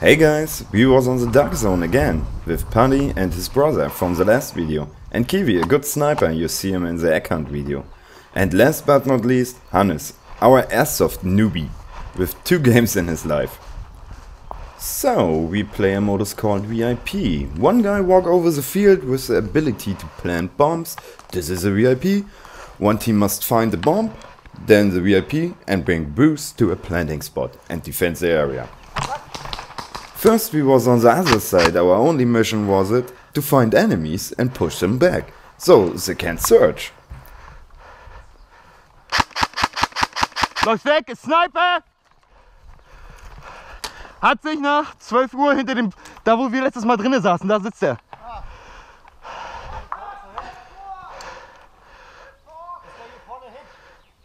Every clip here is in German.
Hey guys, we was on the Darkzone again, with Paddy and his brother from the last video, and Kivi, a good sniper, you see him in the egg hunt video. And last but not least, Hannes, our airsoft newbie, with 2 games in his life. So, we play a modus called VIP. One guy walk over the field with the ability to plant bombs, this is a VIP. One team must find the bomb, then the VIP, and bring Bruce to a planting spot and defend the area. First we was on the other side, our only mission was it to find enemies and push them back, so they can search. Läuft weg, ist Sniper! Hat sich nach 12 Uhr hinter dem, da wo wir letztes Mal drinnen saßen, da sitzt er.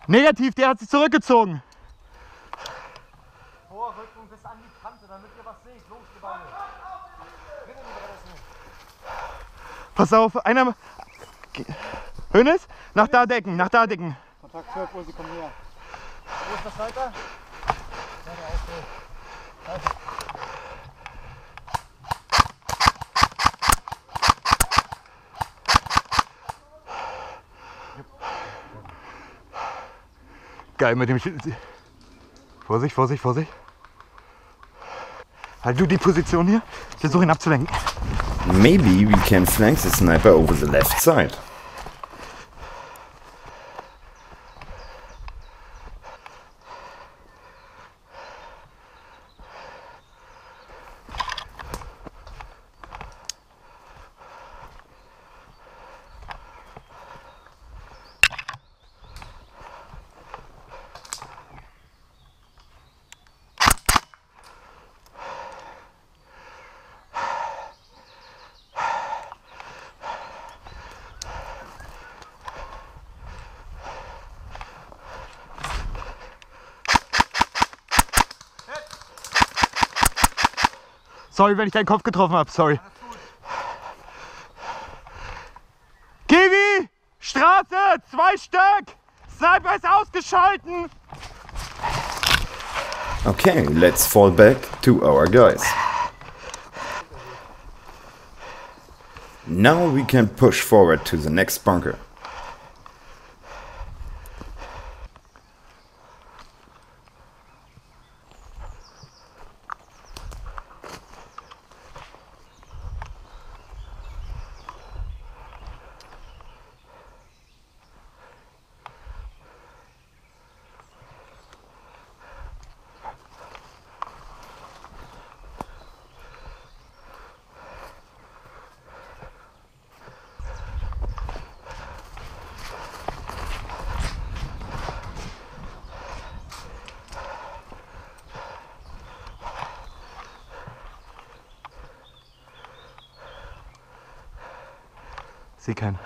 Negativ, der hat sich zurückgezogen. Vorrücken bis an die Kante, damit ihr was seht. Los, die Beine. Pass auf, einer... Hönes, nach da decken, nach da decken. Kontakt 12 Uhr, sie kommen näher. Wo ist das weiter? Ja, der Ausweg. Geil mit dem Schild. Vorsicht, Vorsicht, Vorsicht. Halt du die Position hier. Ich versuche ihn abzulenken. Maybe we can flank the sniper over the left side. Sorry, wenn ich deinen Kopf getroffen habe, sorry. Kivi! Straße! 2 Stück! Sniper ist ausgeschalten! Okay, let's fall back to our guys. Now we can push forward to the next bunker. Sieh keinen.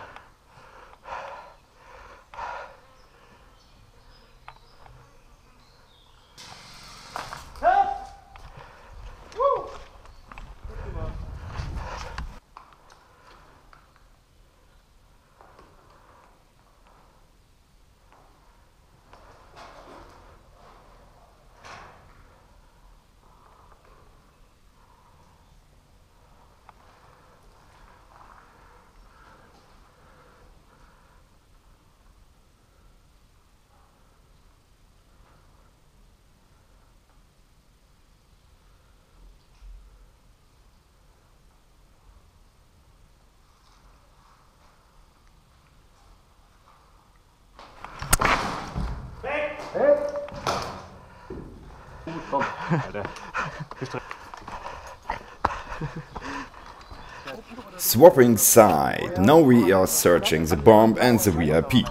Swapping side. Now we are searching the bomb and the VIP.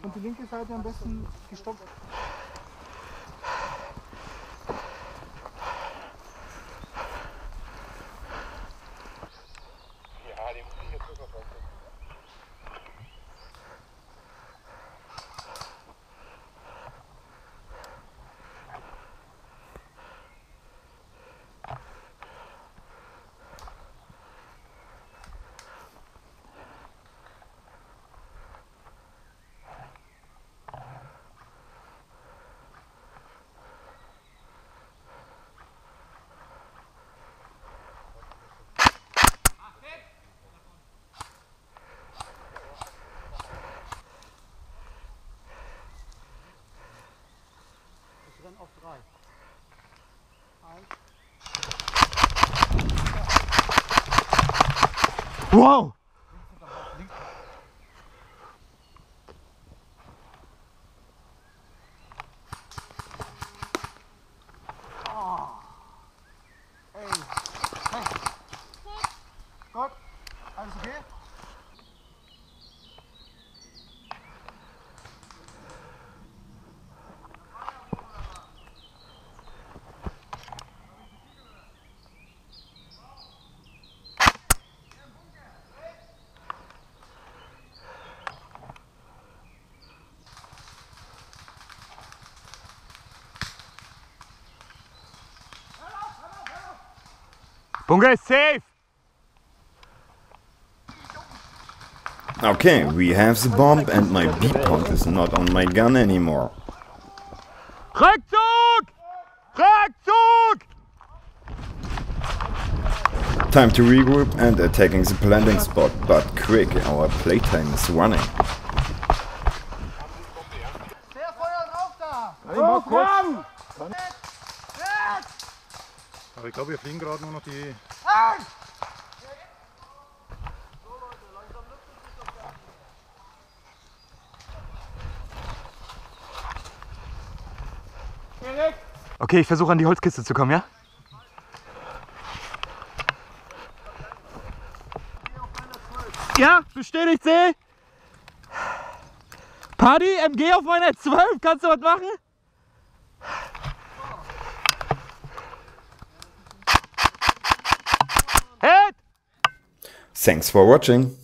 Und die linke Seite am besten gestoppt. auf 3. 1. Wow! Links. Oh. Hey. Hey. Gut. Alles okay? Bunker is safe! Okay, we have the bomb and my B-pump is not on my gun anymore. Rückzug! Rückzug! Time to regroup and attacking the planting spot, but quick, our playtime is running. Sehr Feuer drauf da! Komm! Aber ich glaube, wir fliegen gerade nur noch die. Okay, ich versuche an die Holzkiste zu kommen, ja? Ja, bestätigt, sehe. Paddy, MG auf meiner 12, kannst du was machen? Hit! Thanks for watching.